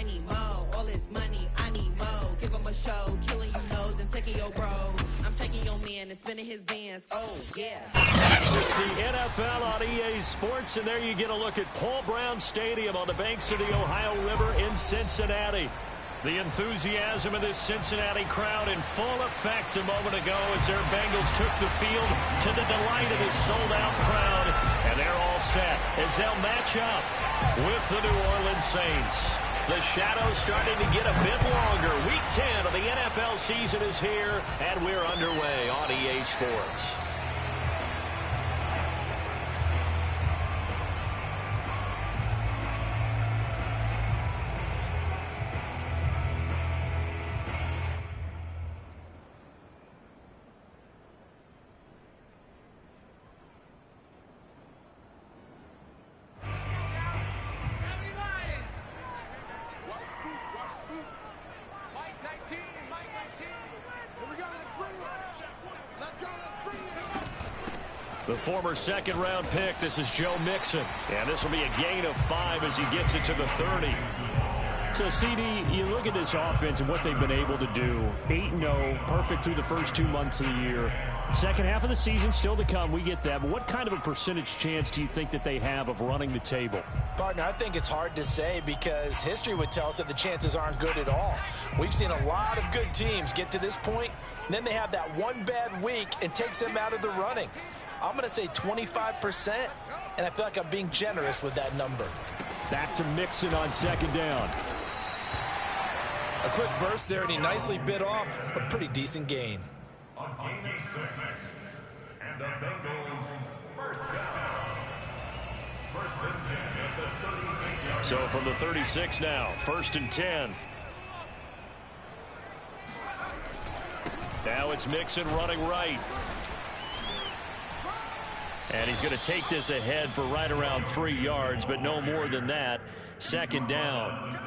I need more. All this money, I need more. Give him a show, killing you nose and taking your bro. I'm taking your man and spinning his bands. Oh, yeah. It's the NFL on EA Sports, and there you get a look at Paul Brown Stadium on the banks of the Ohio River in Cincinnati. The enthusiasm of this Cincinnati crowd in full effect a moment ago as their Bengals took the field to the delight of this sold-out crowd. And they're all set as they'll match up with the New Orleans Saints. The shadow's starting to get a bit longer. Week 10 of the NFL season is here, and we're underway on EA Sports. The former second-round pick, this is Joe Mixon. And this will be a gain of 5 as he gets it to the 30. So, CD, you look at this offense and what they've been able to do. 8-0, perfect through the first 2 months of the year. Second half of the season still to come, we get that. But what kind of a percentage chance do you think that they have of running the table? Partner, I think it's hard to say because history would tell us that the chances aren't good at all. We've seen a lot of good teams get to this point, and then they have that one bad week and takes them out of the running. I'm going to say 25%, and I feel like I'm being generous with that number. Back to Mixon on second down. A quick burst there, and he nicely bit off a pretty decent gain. On gain of 6, and the Bengals first down. First and 10 at the 36-yard. So from the 36 now, first and 10. Now it's Mixon running right. And he's going to take this ahead for right around 3 yards, but no more than that. Second down.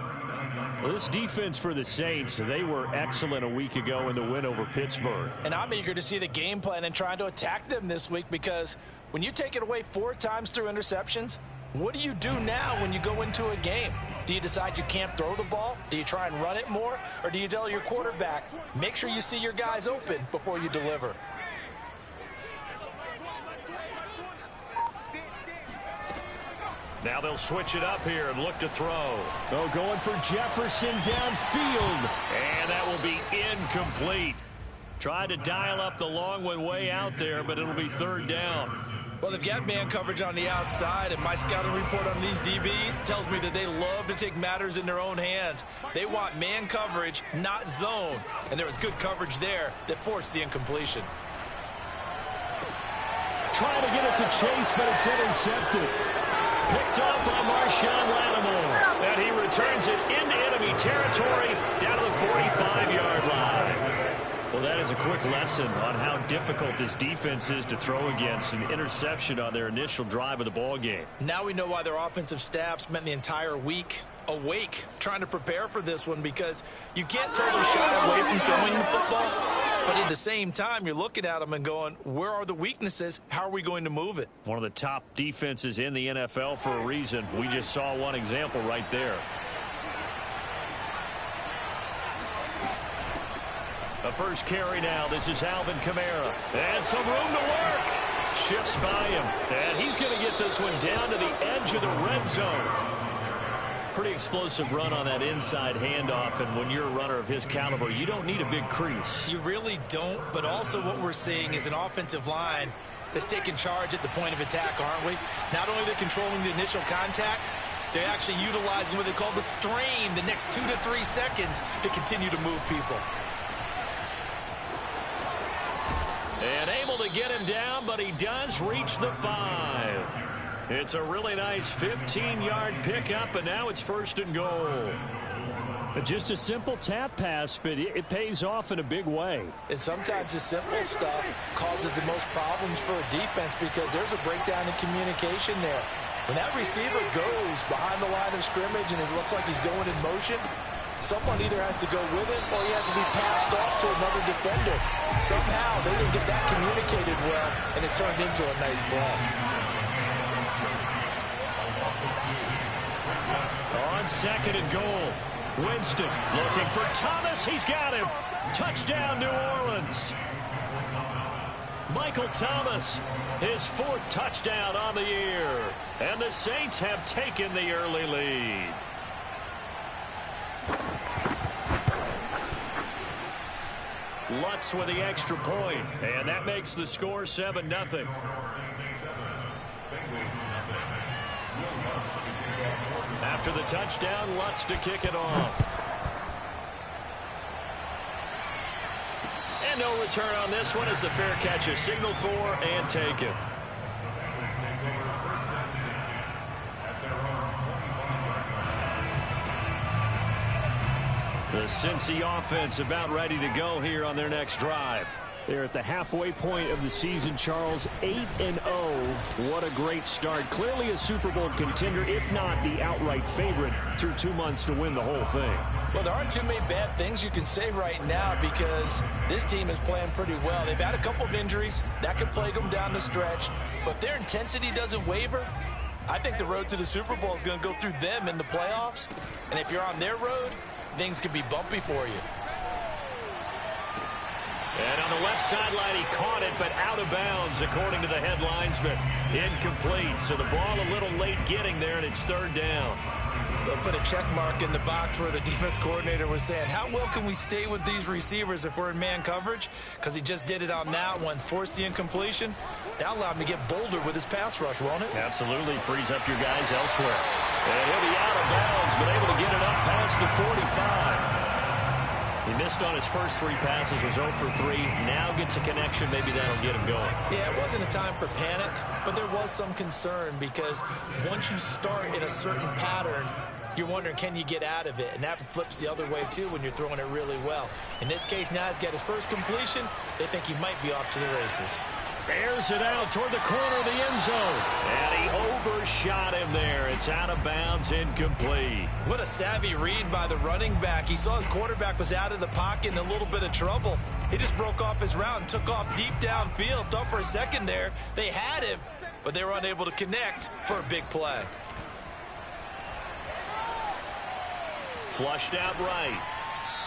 Well, this defense for the Saints, they were excellent a week ago in the win over Pittsburgh. And I'm eager to see the game plan and trying to attack them this week because when you take it away 4 times through interceptions, what do you do now when you go into a game? Do you decide you can't throw the ball? Do you try and run it more? Or do you tell your quarterback, make sure you see your guys open before you deliver? Now they'll switch it up here and look to throw. Oh, going for Jefferson downfield. And that will be incomplete. Tried to dial up the long one way out there, but it'll be third down. Well, they've got man coverage on the outside, and my scouting report on these DBs tells me that they love to take matters in their own hands. They want man coverage, not zone. And there was good coverage there that forced the incompletion. Trying to get it to Chase, but it's intercepted. Picked up by Marshawn Lattimore. And he returns it into enemy territory down to the 45-yard line. Well, that is a quick lesson on how difficult this defense is to throw against. An interception on their initial drive of the ball game. Now we know why their offensive staff spent the entire week awake trying to prepare for this one, because you can't totally shy away from throwing the football. But at the same time, you're looking at them and going, where are the weaknesses? How are we going to move it? One of the top defenses in the NFL for a reason. We just saw one example right there. The first carry now. This is Alvin Kamara. And some room to work. Shifts by him. And he's going to get this one down to the edge of the red zone. Pretty explosive run on that inside handoff, and when you're a runner of his caliber, you don't need a big crease. You really don't, but also what we're seeing is an offensive line that's taking charge at the point of attack, aren't we? Not only are they controlling the initial contact, they're actually utilizing what they call the strain, the next 2 to 3 seconds, to continue to move people. And able to get him down, but he does reach the 5. It's a really nice 15-yard pickup, and now it's first and goal. Just a simple tap pass, but it pays off in a big way. And sometimes the simple stuff causes the most problems for a defense because there's a breakdown in communication there. When that receiver goes behind the line of scrimmage and it looks like he's going in motion, someone either has to go with it or he has to be passed off to another defender. Somehow they didn't get that communicated well, and it turned into a nice play. On second and goal. Winston looking for Thomas. He's got him. Touchdown, New Orleans. Michael Thomas, his 4th touchdown on the year. And the Saints have taken the early lead. Lutz with the extra point, and that makes the score 7-0. After the touchdown, Lutz to kick it off. And no return on this one as the fair catch is signaled for and taken. The Cincy offense about ready to go here on their next drive. They're at the halfway point of the season, Charles. 8-0. What a great start. Clearly a Super Bowl contender, if not the outright favorite, through 2 months to win the whole thing. Well, there aren't too many bad things you can say right now because this team is playing pretty well. They've had a couple of injuries. That could plague them down the stretch. But their intensity doesn't waver. I think the road to the Super Bowl is going to go through them in the playoffs. And if you're on their road, things could be bumpy for you. And on the left sideline, he caught it, but out of bounds, according to the head linesman. Incomplete, so the ball a little late getting there, and it's 3rd down. They'll put a check mark in the box where the defense coordinator was saying, how well can we stay with these receivers if we're in man coverage? Because he just did it on that one, forced the incompletion. That allowed him to get bolder with his pass rush, won't it? Absolutely, frees up your guys elsewhere. And he'll be out of bounds, but able to get it up past the 45. He missed on his first 3 passes, was 0 for 3. Now gets a connection. Maybe that'll get him going. Yeah, it wasn't a time for panic, but there was some concern because once you start in a certain pattern, you're wondering, can you get out of it? And that flips the other way, too, when you're throwing it really well. In this case, now he's got his first completion. They think he might be off to the races. Airs it out toward the corner of the end zone. And he overshot him there. It's out of bounds, incomplete. What a savvy read by the running back. He saw his quarterback was out of the pocket in a little bit of trouble. He just broke off his route and took off deep downfield. Thought for a second there they had him, but they were unable to connect for a big play. Flushed out right.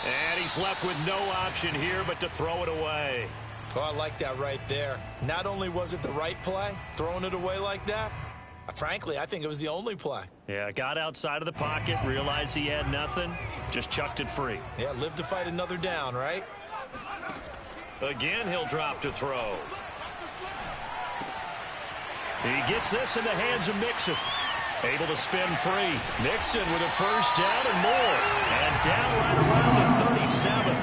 And he's left with no option here but to throw it away. Oh, I like that right there. Not only was it the right play, throwing it away like that, frankly, I think it was the only play. Yeah, got outside of the pocket, realized he had nothing, just chucked it free. Yeah, live to fight another down, right? Again, he'll drop to throw. He gets this in the hands of Mixon. Able to spin free. Mixon with a first down and more. And down right around the 37.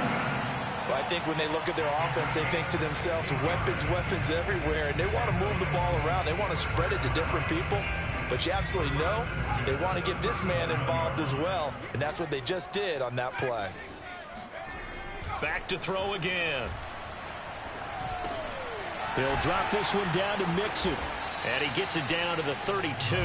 Well, I think when they look at their offense, they think to themselves, weapons everywhere, and they want to move the ball around. They want to spread it to different people, but you absolutely know they want to get this man involved as well, and that's what they just did on that play. Back to throw again. He'll drop this one down to Mixon. And he gets it down to the 32.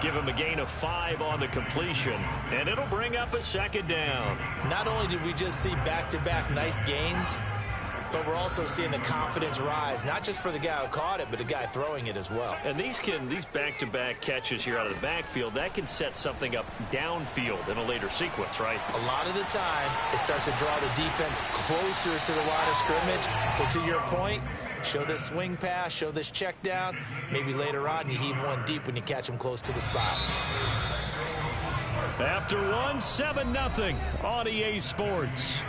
Give him a gain of 5 on the completion, and it'll bring up a 2nd down. Not only did we just see back-to-back nice gains, but we're also seeing the confidence rise, not just for the guy who caught it, but the guy throwing it as well. And these back-to-back catches here out of the backfield, that can set something up downfield in a later sequence, right? A lot of the time, it starts to draw the defense closer to the line of scrimmage. So to your point, show this swing pass, show this check down. Maybe later on you heave one deep when you catch them close to the spot. After 1, 7-0 on EA Sports.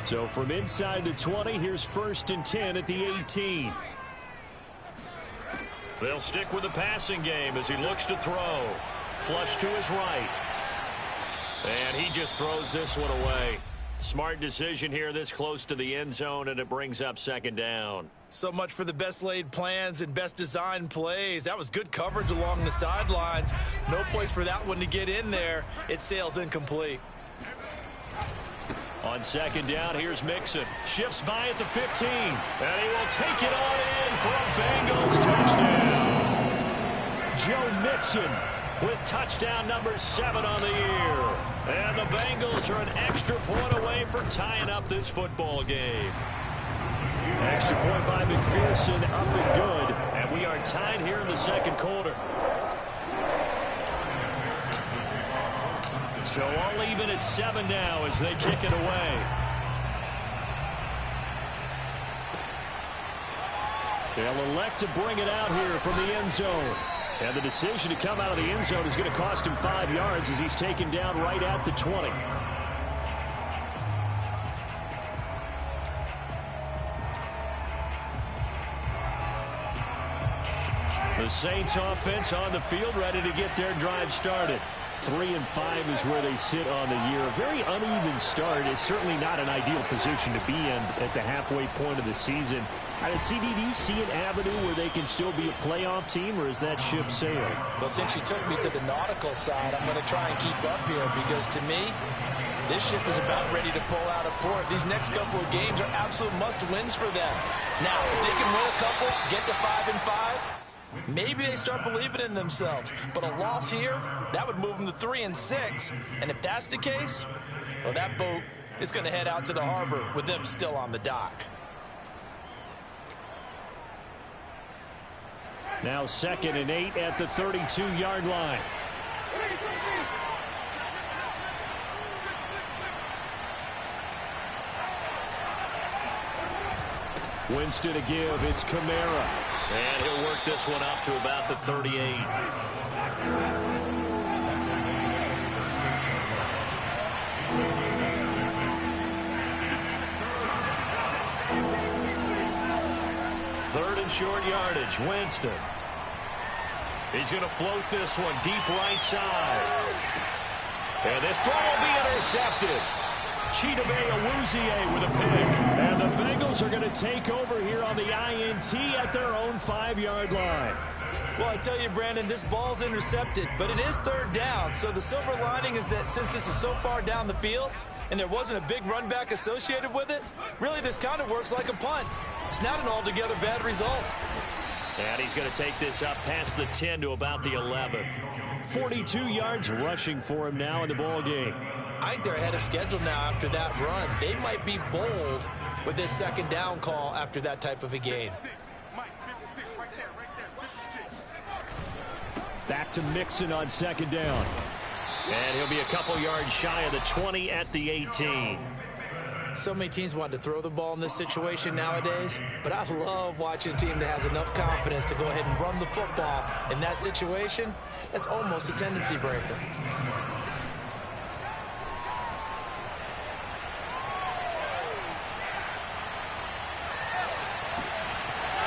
So from inside the 20, here's 1st and 10 at the 18. They'll stick with the passing game as he looks to throw. Flush to his right. And he just throws this one away. Smart decision here this close to the end zone, and it brings up 2nd down. So much for the best laid plans and best designed plays. That was good coverage along the sidelines. No place for that one to get in there. It sails incomplete. On 2nd down, here's Mixon. Shifts by at the 15. And he will take it on in for a Bengals touchdown. Joe Mixon with touchdown number 7 on the year. And the Bengals are an extra point away from tying up this football game. Extra point by McPherson, up and good. And we are tied here in the second quarter. So all even at 7 now as they kick it away. They'll elect to bring it out here from the end zone. And the decision to come out of the end zone is going to cost him 5 yards as he's taken down right at the 20. The Saints offense on the field ready to get their drive started. 3-5 is where they sit on the year. A very uneven start is certainly not an ideal position to be in at the halfway point of the season. CD, do you see an avenue where they can still be a playoff team, or is that ship sailed? Well, since you took me to the nautical side, I'm going to try and keep up here because to me, this ship is about ready to pull out of port. These next couple of games are absolute must-wins for them. Now, if they can win a couple, get to 5-5, maybe they start believing in themselves. But a loss here, that would move them to 3-6. And if that's the case, well, that boat is going to head out to the harbor with them still on the dock. Now 2nd and 8 at the 32-yard line. Winston to give. It's Kamara. And he'll work this one up to about the 38. Third and short yardage. Winston. He's going to float this one deep right side. And this throw will be intercepted. Chidobe Awuzie with a pick. And the Bengals are going to take over here on the INT at their own 5-yard line. Well, I tell you, Brandon, this ball's intercepted, but it is third down. So the silver lining is that since this is so far down the field and there wasn't a big run back associated with it, really this kind of works like a punt. It's not an altogether bad result. And he's going to take this up past the 10 to about the 11. 42 yards rushing for him now in the ball game. I think they're ahead of schedule now after that run. They might be bold with this second down call after that type of a game. Back to Mixon on 2nd down. And he'll be a couple yards shy of the 20 at the 18. So many teams want to throw the ball in this situation nowadays, but I love watching a team that has enough confidence to go ahead and run the football. In that situation, that's almost a tendency breaker.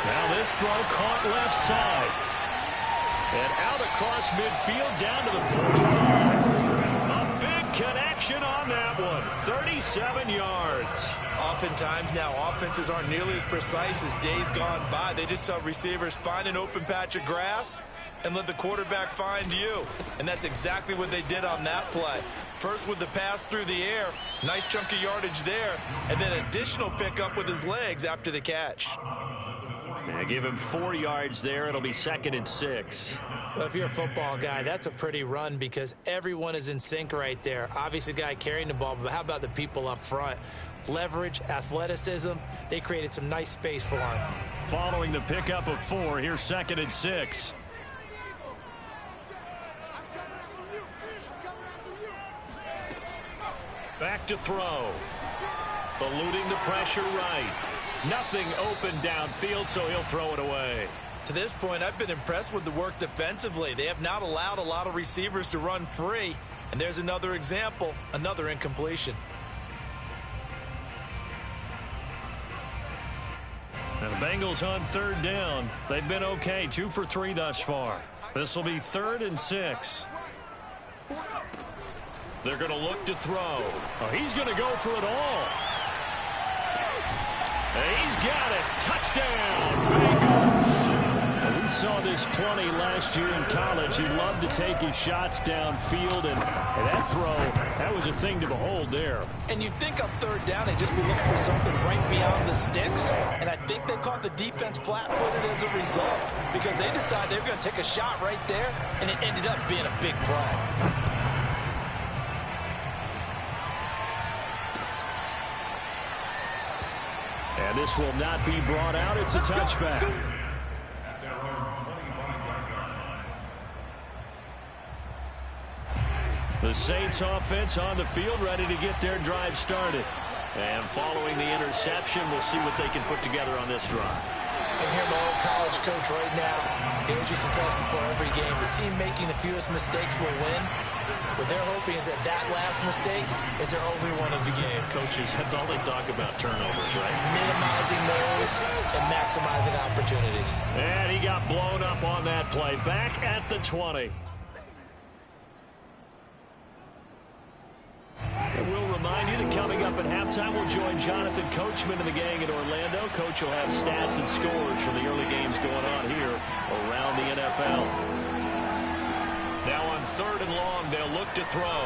Now this throw caught left side. And out across midfield down to the 45. A big connection on that one. 37 yards. Oftentimes now offenses aren't nearly as precise as days gone by. They just saw receivers find an open patch of grass and let the quarterback find you. And that's exactly what they did on that play. First with the pass through the air, nice chunk of yardage there, and then additional pickup with his legs after the catch. Now give him 4 yards there. It'll be 2nd and 6. Well, if you're a football guy, that's a pretty run because everyone is in sync right there. Obviously, the guy carrying the ball, but how about the people up front? Leverage, athleticism, they created some nice space for him. Following the pickup of 4, here's 2nd and 6. Back to throw. Eluding the pressure right. Nothing open downfield, so he'll throw it away. To this point, I've been impressed with the work defensively. They have not allowed a lot of receivers to run free. And there's another example, another incompletion. Now the Bengals on 3rd down. They've been okay, 2 for 3 thus far. This will be 3rd and 6. They're going to look to throw. Oh, he's going to go for it all. He's got it. Touchdown, Bengals. Well, we saw this plenty last year in college. He loved to take his shots downfield, and that throw, that was a thing to behold there. And you'd think on 3rd down they'd just be looking for something right beyond the sticks, and I think they caught the defense flat-footed as a result because they decided they were going to take a shot right there, and it ended up being a big play. And this will not be brought out. It's a touchback. The Saints offense on the field, ready to get their drive started. And following the interception, we'll see what they can put together on this drive. I hear my old college coach right now. He always used to tell us before every game, the team making the fewest mistakes will win. What they're hoping is that that last mistake is their only one of the game. Coaches, that's all they talk about, turnovers, right? Minimizing those and maximizing opportunities. And he got blown up on that play. Back at the 20. And we'll remind you that coming up at halftime, we'll join Jonathan Coachman and the gang in Orlando. Coach will have stats and scores from the early games going on here around the NFL. Now on 3rd and long, they'll look to throw.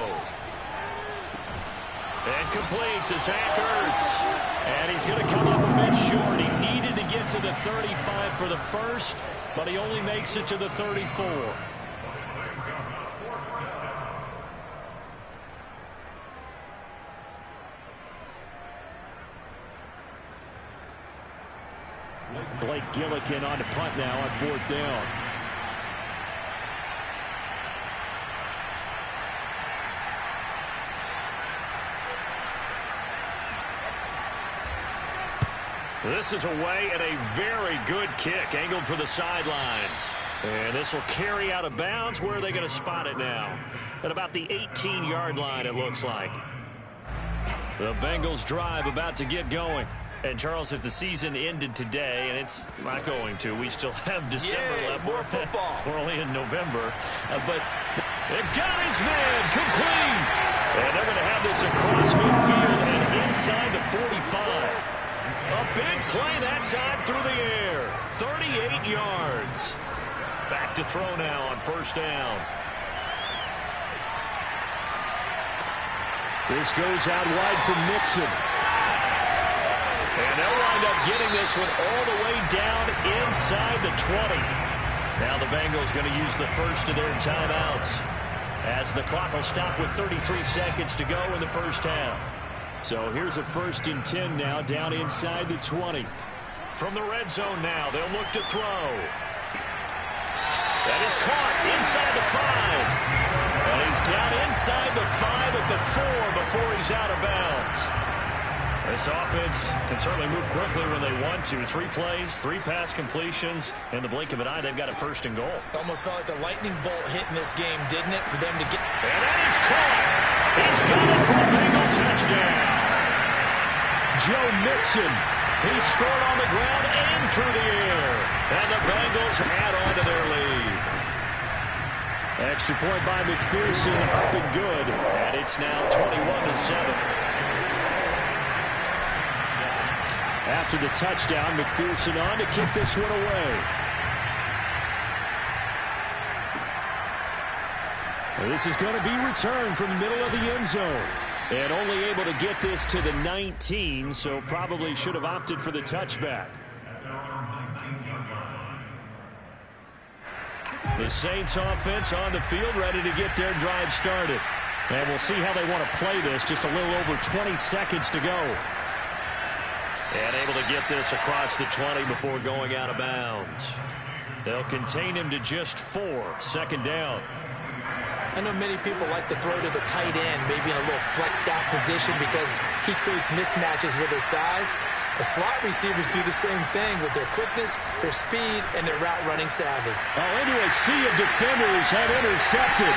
And complete to Zach Ertz. And he's going to come up a bit short. He needed to get to the 35 for the first, but he only makes it to the 34. Blake Gillikin on to punt now on 4th down. This is away and a very good kick angled for the sidelines. And this will carry out of bounds. Where are they going to spot it now? At about the 18-yard line, it looks like. The Bengals drive about to get going. And, Charles, if the season ended today, and it's not going to, we still have December left. More football. We're only in November. But it got his man complete. And they're going to have this across midfield and inside the 45. A big play that time through the air. 38 yards. Back to throw now on 1st down. This goes out wide for Mixon. And they'll wind up getting this one all the way down inside the 20. Now the Bengals going to use the first of their timeouts as the clock will stop with 33 seconds to go in the first half. So here's a 1st and 10 now down inside the 20. From the red zone now, they'll look to throw. That is caught inside the 5. And he's down inside the 5 at the 4 before he's out of bounds. This offense can certainly move quickly when they want to. 3 plays, 3 pass completions. In the blink of an eye, they've got a 1st and goal. Almost felt like a lightning bolt hit in this game, didn't it, for them to get... And that is caught. He's got it for a Bengal touchdown. Joe Mixon. He scored on the ground and through the air. And the Bengals add on to their lead. Extra point by McPherson, up and good. And it's now 21-7. After the touchdown, McPherson on to kick this one away. This is going to be returned from the middle of the end zone. And only able to get this to the 19, so probably should have opted for the touchback. The Saints offense on the field ready to get their drive started. And we'll see how they want to play this. Just a little over 20 seconds to go. And able to get this across the 20 before going out of bounds. They'll contain him to just 4. 2nd down. I know many people like to throw to the tight end, maybe in a little flexed out position because he creates mismatches with his size. The slot receivers do the same thing with their quickness, their speed, and their route running savvy. Into a sea of defenders and intercepted.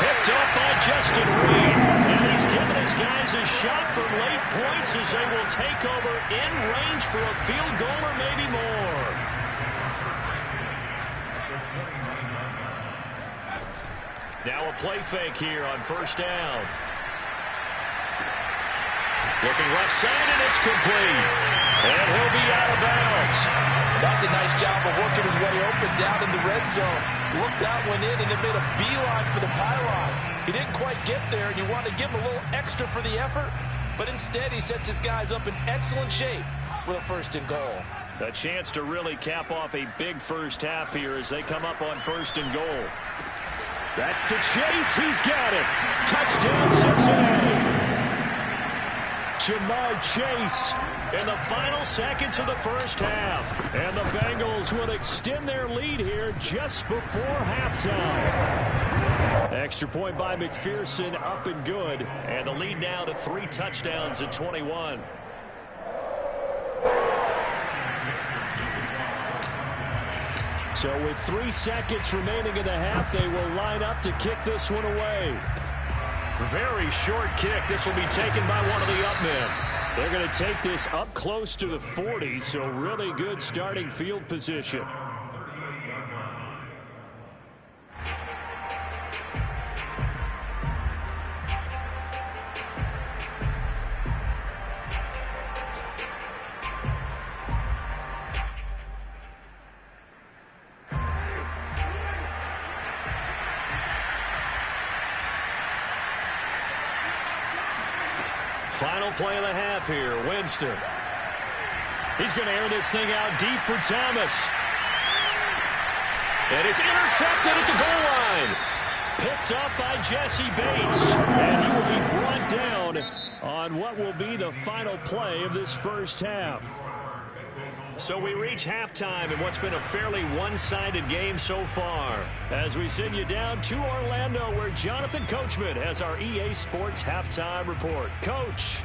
Picked up by Justin Reed. And he's giving his guys a shot from late points as they will take over in range for a field goal or maybe more. Now a play fake here on 1st down. Looking left side, and it's complete. And he'll be out of bounds. That's a nice job of working his way open down in the red zone. Looked that one in and then made a beeline for the pylon. He didn't quite get there, and you want to give him a little extra for the effort, but instead he sets his guys up in excellent shape with a 1st and goal. A chance to really cap off a big first half here as they come up on 1st and goal. That's to Chase. He's got it. Touchdown, Cincinnati. Ja'Marr Chase. In the final seconds of the first half. And the Bengals will extend their lead here just before halftime. Extra point by McPherson, up and good. And the lead now to 3 touchdowns at 21. So with 3 seconds remaining in the half, they will line up to kick this one away. Very short kick. This will be taken by one of the up men. They're going to take this up close to the 40, so really good starting field position. Final play of the half here. Winston. He's going to air this thing out deep for Thomas. And it's intercepted at the goal line. Picked up by Jesse Bates. And he will be brought down on what will be the final play of this first half. So we reach halftime in what's been a fairly one-sided game so far. As we send you down to Orlando, where Jonathan Coachman has our EA Sports Halftime Report. Coach.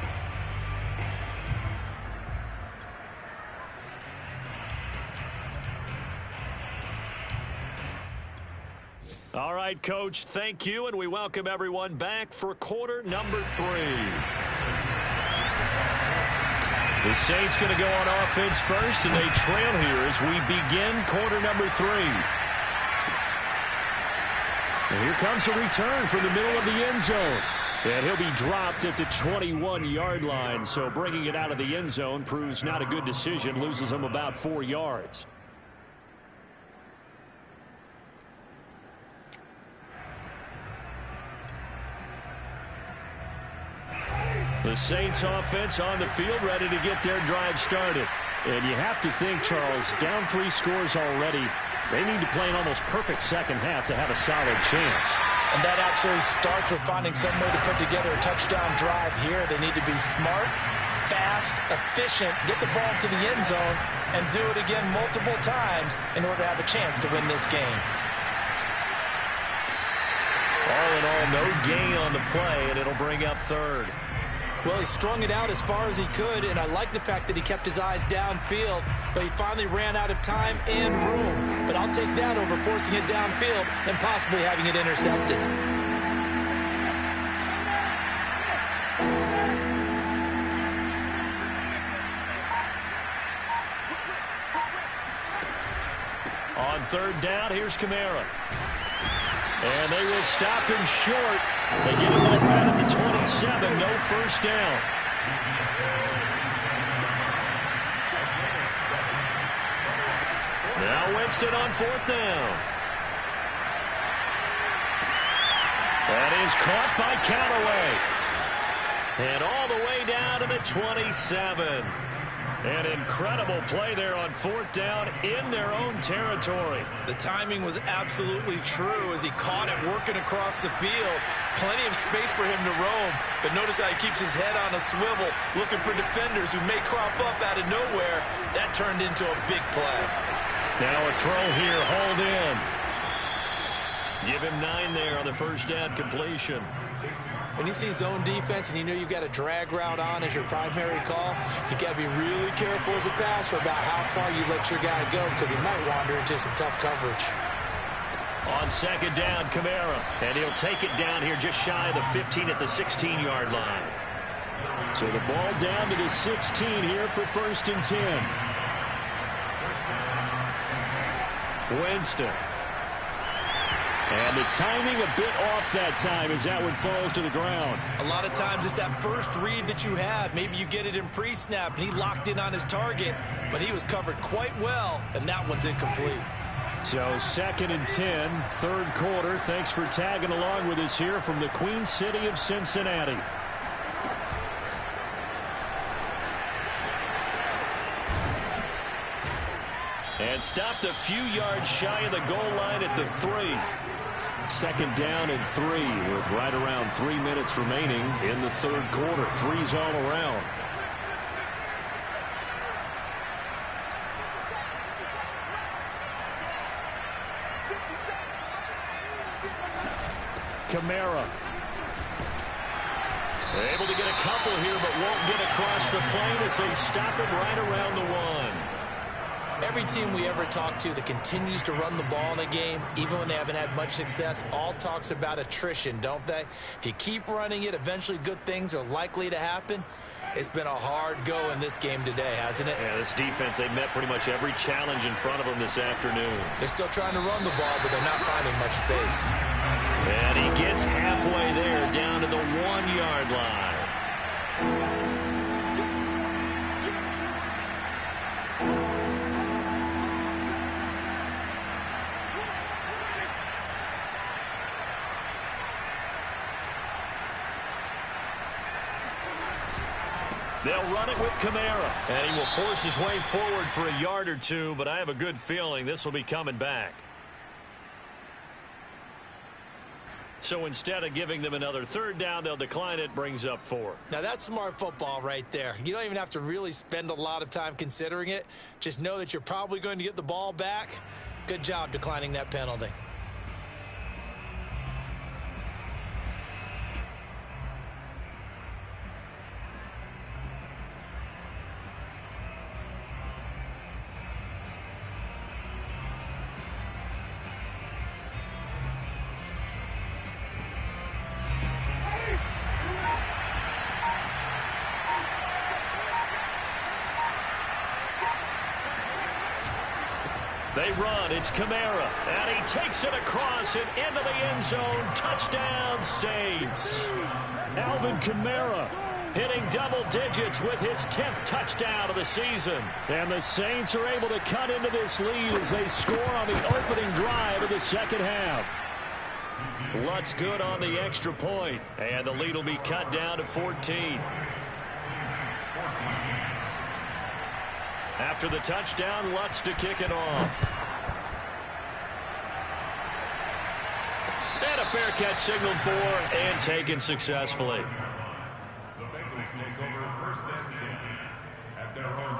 All right, Coach, thank you, and we welcome everyone back for quarter number 3. The Saints going to go on offense first, and they trail here as we begin quarter number 3. And here comes a return from the middle of the end zone. And he'll be dropped at the 21-yard line, so bringing it out of the end zone proves not a good decision, loses him about 4 yards. The Saints offense on the field, ready to get their drive started. And you have to think, Charles, down 3 scores already. They need to play an almost perfect second half to have a solid chance. And that absolutely starts with finding some way to put together a touchdown drive here. They need to be smart, fast, efficient, get the ball to the end zone, and do it again multiple times in order to have a chance to win this game. All in all, no gain on the play, and it'll bring up third. Well, he strung it out as far as he could, and I like the fact that he kept his eyes downfield, but he finally ran out of time and room. But I'll take that over forcing it downfield and possibly having it intercepted. On third down, here's Kamara. And they will stop him short. They get him back right at the 27. No first down. Now Winston on fourth down. That is caught by Callaway. And all the way down to the 27. An incredible play there on fourth down in their own territory. The timing was absolutely true as he caught it working across the field. Plenty of space for him to roam, but notice how he keeps his head on a swivel, looking for defenders who may crop up out of nowhere. That turned into a big play. Now a throw here, hauled in. Give him 9 there on the first down completion. When you see zone defense and you know you've got a drag route on as your primary call, you got to be really careful as a passer about how far you let your guy go because he might wander into some tough coverage. On second down, Kamara. And he'll take it down here just shy of the 15 at the 16-yard line. So the ball down to the 16 here for first and 10. Winston. And the timing a bit off that time as that one falls to the ground. A lot of times it's that first read that you have. Maybe you get it in pre-snap and he locked in on his target, but he was covered quite well, and that one's incomplete. So second and 10, third quarter. Thanks for tagging along with us here from the Queen City of Cincinnati. And stopped a few yards shy of the goal line at the 3. 2nd down and 3 with right around 3 minutes remaining in the third quarter. Threes all around. Kamara. Able to get a couple here, but won't get across the plane as they stop it right around the 1. Every team we ever talk to that continues to run the ball in a game, even when they haven't had much success, all talks about attrition, don't they? If you keep running it, eventually good things are likely to happen. It's been a hard go in this game today, hasn't it? Yeah, this defense, they met pretty much every challenge in front of them this afternoon. They're still trying to run the ball, but they're not finding much space. And he gets halfway there, down to the 1-yard line. They'll run it with Kamara. And he will force his way forward for a yard or two, but I have a good feeling this will be coming back. So instead of giving them another 3rd down, they'll decline it, brings up 4. Now that's smart football right there. You don't even have to really spend a lot of time considering it. Just know that you're probably going to get the ball back. Good job declining that penalty. They run. It's Kamara. And he takes it across and into the end zone. Touchdown, Saints. Alvin Kamara. Hitting double digits with his 10th touchdown of the season. And the Saints are able to cut into this lead as they score on the opening drive of the second half. Lutz good on the extra point. And the lead will be cut down to 14. After the touchdown, Lutz to kick it off. And a fair catch signaled for and taken successfully. The Bengals take over 1st and 10 at their own.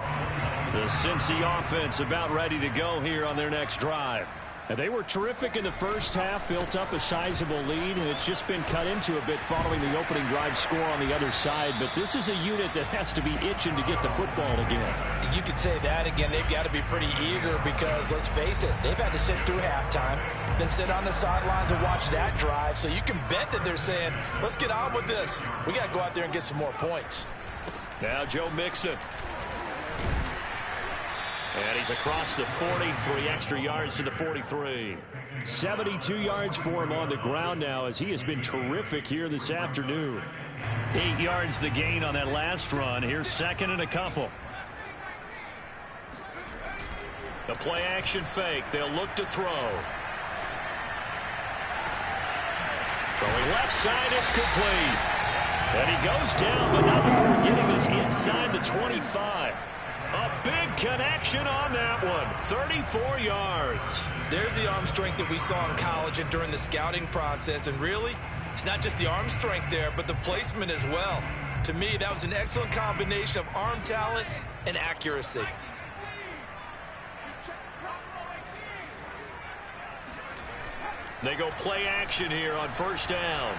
The Cincy offense about ready to go here on their next drive. And they were terrific in the first half, built up a sizable lead, and it's just been cut into a bit following the opening drive score on the other side. But this is a unit that has to be itching to get the football again. You could say that again. They've got to be pretty eager because, let's face it, they've had to sit through halftime, then sit on the sidelines and watch that drive. So you can bet that they're saying, let's get on with this. We got to go out there and get some more points. Now Joe Mixon. And he's across the 40, 3 extra yards to the 43. 72 yards for him on the ground now as he has been terrific here this afternoon. 8 yards the gain on that last run. Here's 2nd and a couple. The play action fake. They'll look to throw. Throwing left side. It's complete. And he goes down, but not before getting this inside the 25. A big connection on that one. 34 yards. There's the arm strength that we saw in college and during the scouting process. And really, it's not just the arm strength there, but the placement as well. To me, that was an excellent combination of arm talent and accuracy. They go play action here on 1st down.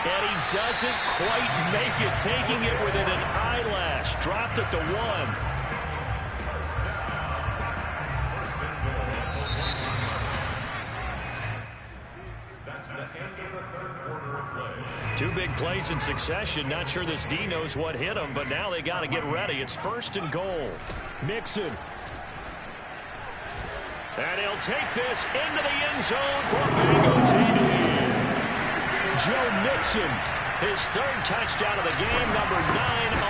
And he doesn't quite make it, taking it within an eyelash. Dropped at the 1. That's the end of the 3rd quarter of play. 2 big plays in succession. Not sure this D knows what hit him, but now they got to get ready. It's 1st and goal. Mixon. And he'll take this into the end zone for Bengal TD. Joe Mixon. His 3rd touchdown of the game, number 9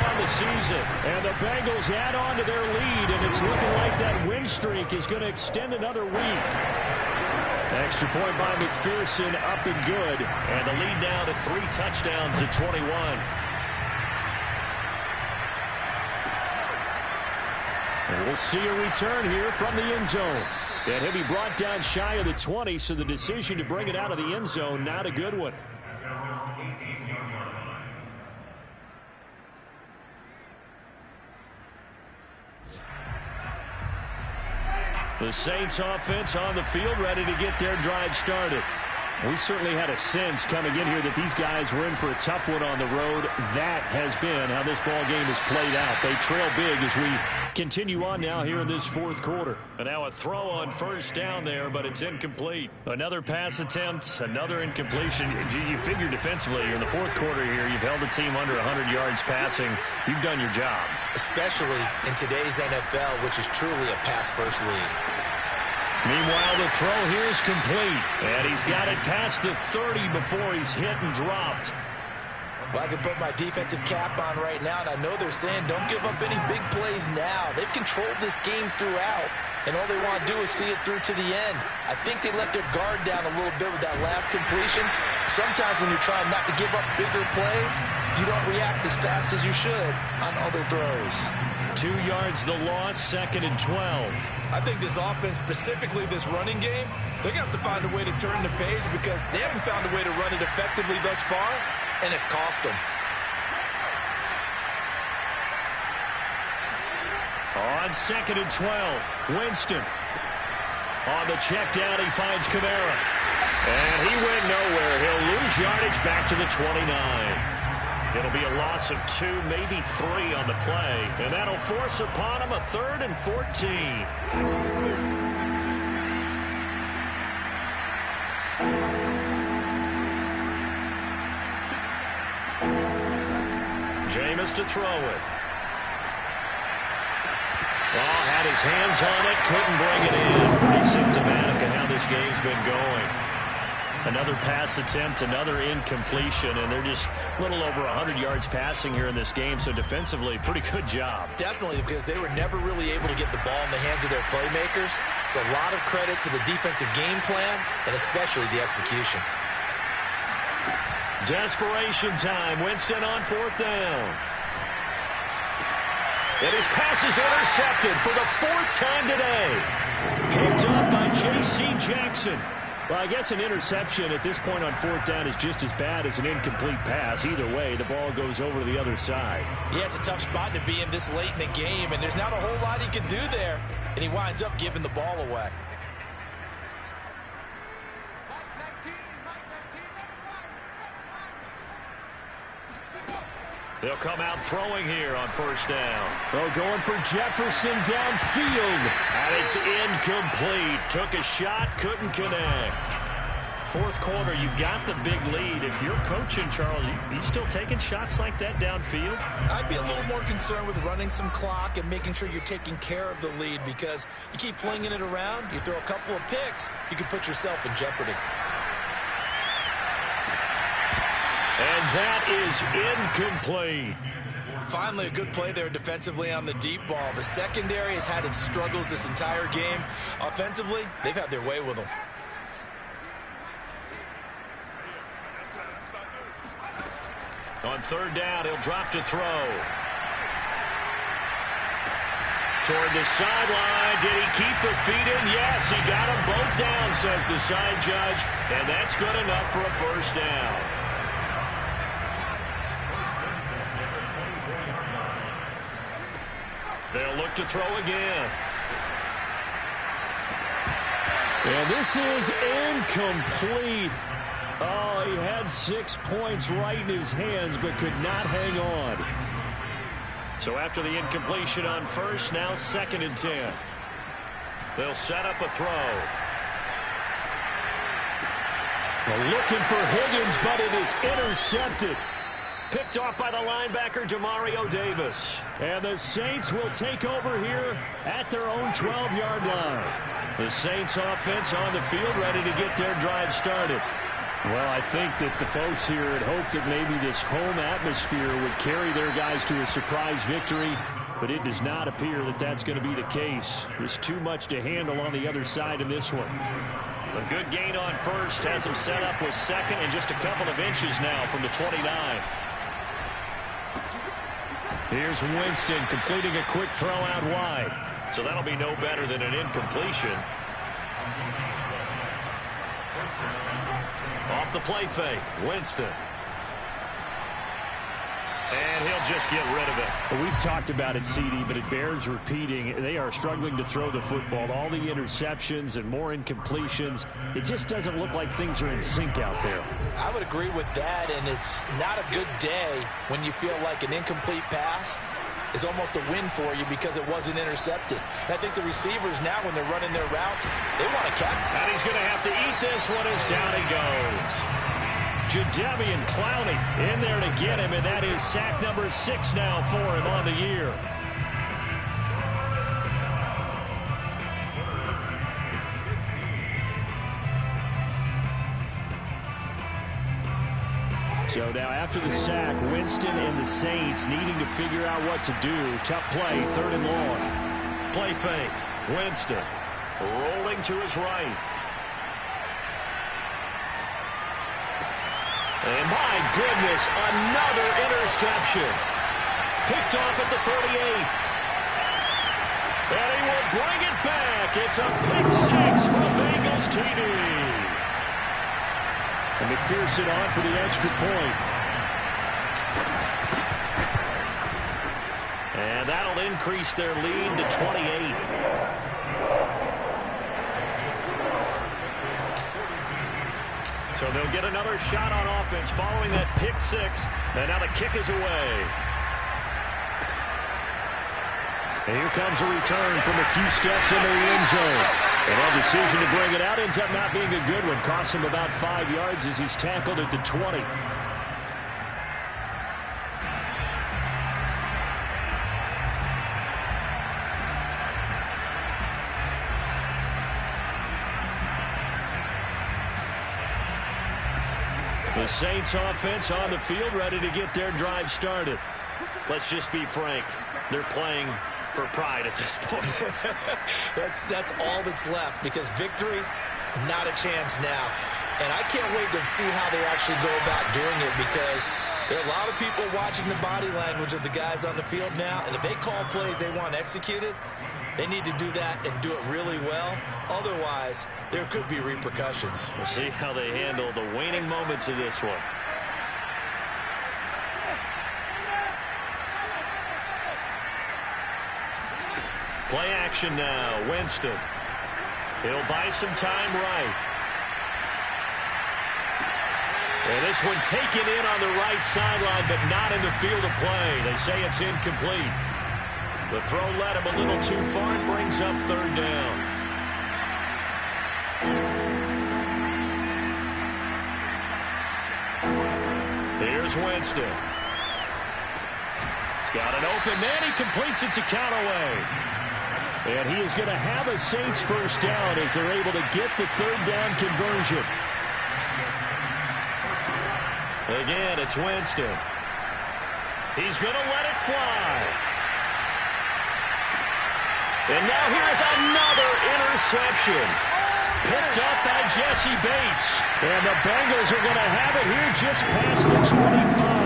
on the season. And the Bengals add on to their lead, and it's looking like that win streak is going to extend another week. Extra point by McPherson, up and good. And the lead now to 3 touchdowns at 21. And we'll see a return here from the end zone. And he'll be brought down shy of the 20, so the decision to bring it out of the end zone, not a good one. The Saints offense on the field, ready to get their drive started. We certainly had a sense coming in here that these guys were in for a tough one on the road. That has been how this ball game has played out. They trail big as we continue on now here in this fourth quarter. And now a throw on first down there, but it's incomplete. Another pass attempt, another incompletion. You figure defensively, in the fourth quarter here, you've held the team under 100 yards passing. You've done your job. Especially in today's NFL, which is truly a pass-first league. Meanwhile, the throw here is complete. And he's got it past the 30 before he's hit and dropped. Well, I can put my defensive cap on right now, and I know they're saying don't give up any big plays now. They've controlled this game throughout, and all they want to do is see it through to the end. I think they let their guard down a little bit with that last completion. Sometimes when you're trying not to give up bigger plays, you don't react as fast as you should on other throws. 2 yards the loss, 2nd and 12. I think this offense, specifically this running game, they're going to have to find a way to turn the page because they haven't found a way to run it effectively thus far, and it's cost them. On 2nd and 12, Winston. On the check down, he finds Kamara. And he went nowhere. He'll lose yardage back to the 29. It'll be a loss of 2, maybe 3 on the play. And that'll force upon him a 3rd and 14. Jameis to throw it. Oh, had his hands on it, couldn't bring it in. Pretty symptomatic of how this game's been going. Another pass attempt, another incompletion, and they're just a little over 100 yards passing here in this game, so defensively, pretty good job. Definitely, because they were never really able to get the ball in the hands of their playmakers. So a lot of credit to the defensive game plan, and especially the execution. Desperation time. Winston on 4th down. And his pass is intercepted for the 4th time today. Picked up by J.C. Jackson. Well, I guess an interception at this point on 4th down is just as bad as an incomplete pass. Either way, the ball goes over to the other side. Yeah, it's a tough spot to be in this late in the game, and there's not a whole lot he can do there, and he winds up giving the ball away. They'll come out throwing here on 1st down. Well, going for Jefferson downfield. And it's incomplete. Took a shot, couldn't connect. 4th quarter, you've got the big lead. If you're coaching, Charles, you still taking shots like that downfield? I'd be a little more concerned with running some clock and making sure you're taking care of the lead because you keep flinging it around, you throw a couple of picks, you can put yourself in jeopardy. And that is incomplete. Finally, a good play there defensively on the deep ball. The secondary has had its struggles this entire game. Offensively, they've had their way with them. On 3rd down, he'll drop to throw. Toward the sideline. Did he keep the feet in? Yes, he got them both down, says the side judge. And that's good enough for a 1st down. They'll look to throw again. And this is incomplete. Oh, he had 6 points right in his hands, but could not hang on. So after the incompletion on 1st, now 2nd and 10. They'll set up a throw. Well, looking for Higgins, but it is intercepted. Picked off by the linebacker, Demario Davis. And the Saints will take over here at their own 12-yard line. The Saints offense on the field, ready to get their drive started. Well, I think that the folks here had hoped that maybe this home atmosphere would carry their guys to a surprise victory, but it does not appear that that's going to be the case. There's too much to handle on the other side in this one. A good gain on 1st, has him set up with 2nd and just a couple of inches now from the 29. Here's Winston completing a quick throw out wide. So that'll be no better than an incompletion. Off the play fake, Winston. And he'll just get rid of it. Well, we've talked about it, CD, but it bears repeating. They are struggling to throw the football. All the interceptions and more incompletions. It just doesn't look like things are in sync out there. I would agree with that, and it's not a good day when you feel like an incomplete pass is almost a win for you because it wasn't intercepted. And I think the receivers now, when they're running their routes, they want to catch. And he's going to have to eat this one as down he goes. Jadeveon Clowney in there to get him, and that is sack number 6 now for him on the year. So now after the sack, Winston and the Saints needing to figure out what to do. Tough play, 3rd and long. Play fake, Winston rolling to his right. And my goodness, another interception. Picked off at the 38. And he will bring it back. It's a pick 6 for Bengals TD. And McPherson on for the extra point. And that'll increase their lead to 28. So they'll get another shot on offense following that pick 6. And now the kick is away. And here comes a return from a few steps into the end zone. And that decision to bring it out ends up not being a good one. Cost him about 5 yards as he's tackled at the 20. The Saints offense on the field ready to get their drive started. Let's just be frank. They're playing for pride at this point. That's all that's left, because victory, not a chance now. And I can't wait to see how they actually go about doing it, because there are a lot of people watching the body language of the guys on the field now, and if they call plays they want executed, they need to do that and do it really well. Otherwise, there could be repercussions. We'll see how they handle the waning moments of this one. Play action now, Winston. He'll buy some time right. And this one taken in on the right sideline, but not in the field of play. They say it's incomplete. The throw led him a little too far and brings up 3rd down. Here's Winston. He's got an open man. He completes it to Callaway. And he is going to have a Saints first down as they're able to get the 3rd down conversion. Again, it's Winston. He's going to let it fly. And now here's another interception. Picked up by Jesse Bates. And the Bengals are going to have it here just past the 25.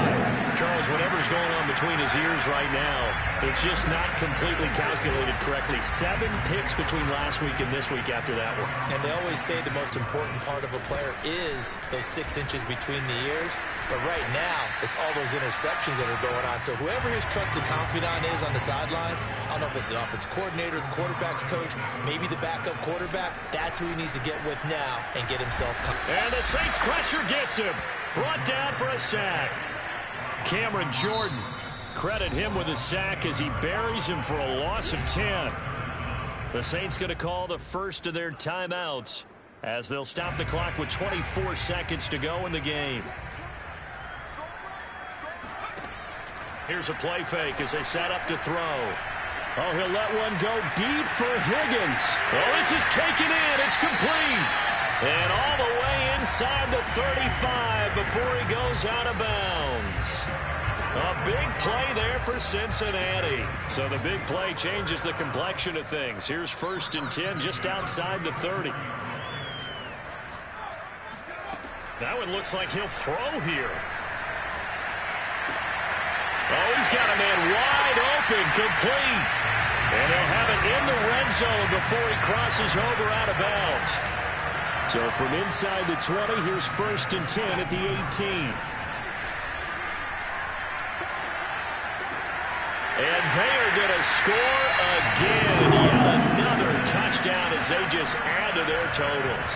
Charles, whatever's going on between his ears right now, it's just not completely calculated correctly. 7 picks between last week and this week after that one. And they always say the most important part of a player is those 6 inches between the ears. But right now, it's all those interceptions that are going on. So whoever his trusted confidant is on the sidelines, I don't know if it's the offensive coordinator, the quarterback's coach, maybe the backup quarterback, that's who he needs to get with now and get himself comfortable. And the Saints pressure gets him. Brought down for a sack. Cameron Jordan, credit him with a sack as he buries him for a loss of 10. The Saints going to call the first of their timeouts as they'll stop the clock with 24 seconds to go in the game. Here's a play fake as they set up to throw. Oh, he'll let one go deep for Higgins. Oh, this is taken in. It's complete. And all the way inside the 35 before he goes out of bounds. A big play there for Cincinnati. So the big play changes the complexion of things. Here's 1st and 10 just outside the 30. That one looks like he'll throw here. Oh, he's got a man wide open, complete. And he'll have it in the red zone before he crosses over out of bounds. So from inside the 20, here's 1st and 10 at the 18. And they are going to score again. Yet another touchdown as they just add to their totals.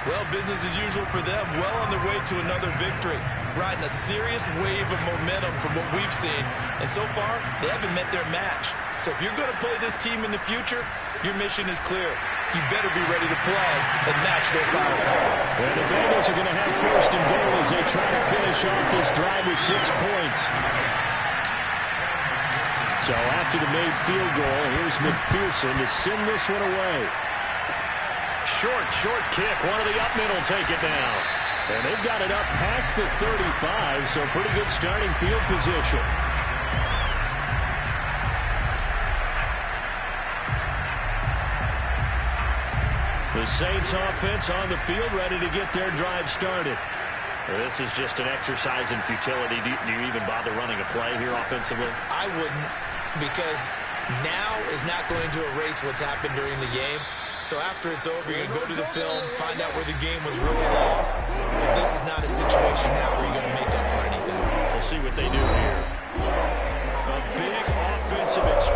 Well, business as usual for them. Well on their way to another victory. Riding a serious wave of momentum from what we've seen. And so far, they haven't met their match. So if you're going to play this team in the future, your mission is clear. You better be ready to play and match their firepower. And the Bengals are going to have 1st and goal as they try to finish off this drive with 6 points. So after the made field goal, here's McPherson to send this one away. Short kick. One of the up middle take it down. And they've got it up past the 35, so pretty good starting field position. The Saints offense on the field ready to get their drive started. This is just an exercise in futility. Do you even bother running a play here offensively? I wouldn't, because now is not going to erase what's happened during the game. So after it's over, you're going to go to the film, find out where the game was really lost. But this is not a situation now where you're going to make up for anything. We'll see what they do here. A big offensive experience.